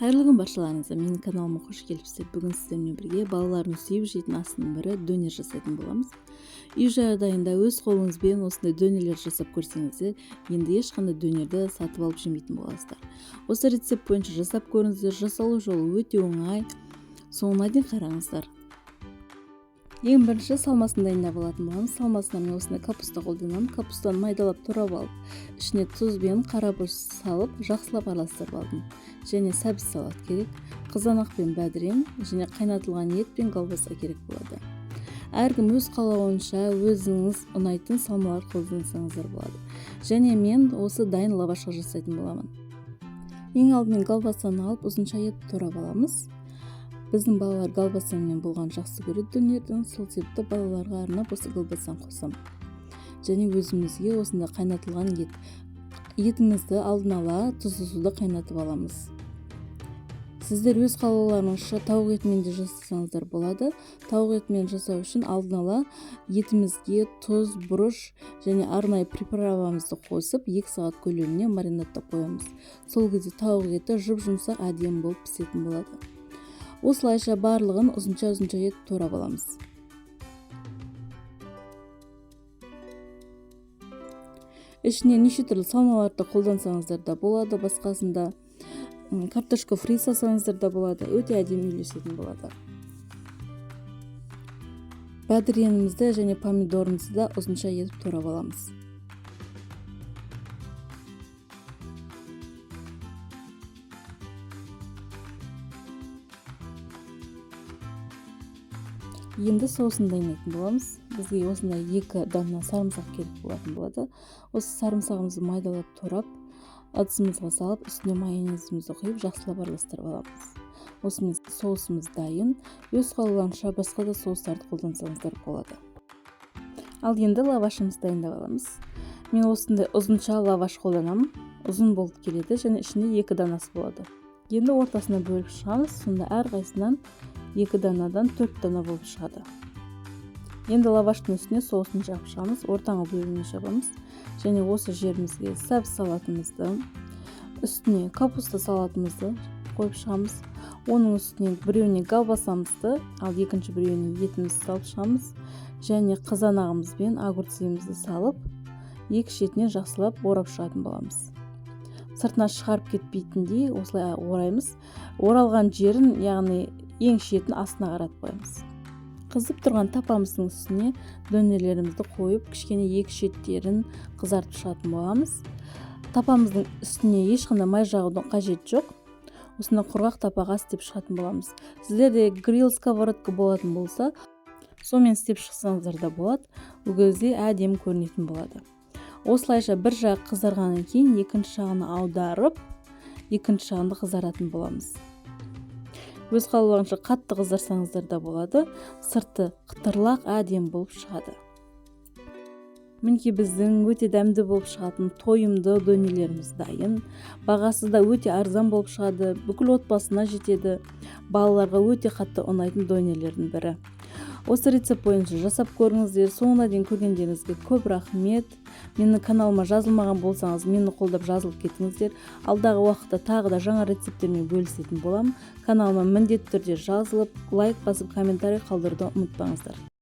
Қайырлы күн баршаларыңызға, менің каналыма қош келіпсіздер. Бүгін сіздермен бірге балалардың сүйіп жейтін асының бірі дөнер жасайтын боламыз. Үй жағдайында өз қолыңызбен осындай дөнерлер жасап көрсеңіздер, енді ешқандай дөнерді сатып алып жемейтін боласыздар. Осы рецепт бойынша жасап көріңіздер. Жасалу жолы өте оңай. Соңына дейін қараңыздар. Ең бірінші салмасын дайындап алатын боламыз. Салмасына мен осындай капуста қолданамын. Капустаны майдалап турап алып, ішіне тұз бен қарабауз салып, жақсылап араластырып алдым. Және сәбіз салат керек, қызанақ пен бәдірен, және қайнатылған ет пен колбаса керек болады. Әркім өз қалауынша өзіңіз ұнайтын салмалар қолдансаңыздар болады. Және мен осы дайын лавашқа жасайтын боламын. Ең алдымен колбасаны алып, ұзынша етіп турап аламыз. Біздің балалар колбасамен болған жақсы көреді дөнердің, сол себепті балаларға арнап осы колбасаны қосамын. Және өзімізге осында қайнатылған ет. Етімізді алдын ала тұзды суда қайнатып аламыз. Сіздер өз қалауларыңызша тауық етімен де жасасаңыздар болады. Тауық етімен жасау үшін алдын ала етімізге тұз, бұрыш және арнайы приправамызды қосып 2 сағат көлеміне маринадтап қоямыз. Сол кезде тауық еті жұп-жұмсақ әдемі болып пісетін болады. Осылайша барлығын ұзынша етіп турап аламыз. Ішіне неше түрлі салмаларды қолдансаңыздар да болады, басқасында картошка фри салсаңыздар да болады, өте әдемі үйлесетін болады. Бәдіренімізді және помидорымызды да ұзынша етіп турап аламыз. Енді соусын дайындайтын боламыз. Бізге осындай 2 дана сарымсақ керек болатын болады. Осы сарымсағымызды майдалап турап, ыдысымызға салып, үстіне майонезімізді құйып, жақсылап араластырып аламыз. Осымен соусымыз дайын. Өз қалауларыңызша басқа да соустарды қолдансаңыздар болады. Ал енді лавашымызды дайындап аламыз. Мен осындай ұзынша лаваш қолданамын. Ұзын болып келеді және ішінде 2 данасы болады. Енді ортасына бөліп шығамыз. Сонда әрқайсынан 2 данадан 4 дана болып шығады. Енді лаваштың үстіне соусын жағып шығамыз, ортаңа бөліне жабамыз. Және осы жерімізге сәбіз салатымызды, үстіне капуста салатымызды қойып шығамыз. Оның үстіне біреуіне колбасамызды, ал екінші біреуіне етімізді салып шығамыз. Және қызанағымыз бен огурцымызды салып, екі шетінен жақсылап орап шығатын боламыз. Сыртына шығарып кетпейтіндей осылай ораймыз. Оралған жерін, яғни ең шетін астына қаратып қоямыз. Қызып тұрған тапамыздың үстіне дөнерлерімізді қойып, кішкене екі шеттерін қызартып шығатын боламыз. Тапамыздың үстіне ешқандай май жағудың қажет жоқ. Осында құрғақ тапаға істеп шығатын боламыз. Сіздерде гриль сковородка болатын болса, сонымен істеп шықсаңыздар да болады. Бұл кезде әдемі көрінетін болады. Осылайша бір жақ қызарғаннан кейін екінші жағын аударып, екінші жағын қызаратын боламыз. Өз қалауларыңызша қатты қызарсаңыздар да болады. Сырты қытырлақ әдемі болып шығады. Мінекей біздің өте дәмді болып шығатын тойымды дөнерлеріміз дайын. Бағасы да өте арзан болып шығады. Бүкіл отбасына жетеді. Балаларға өте қатты ұнайтын дөнерлердің бірі. Осы рецепт бойынша жасап көріңіздер. Соңына дейін көргендеріңізге көп рахмет. Менің каналыма жазылмаған болсаңыз, мені қолдап жазылып кетіңіздер. Алдағы уақытта тағы да жаңа рецепттермен бөлісетін боламын. Каналыма міндетті түрде жазылып, лайк басып, комментарий қалдыруды ұмытпаңыздар.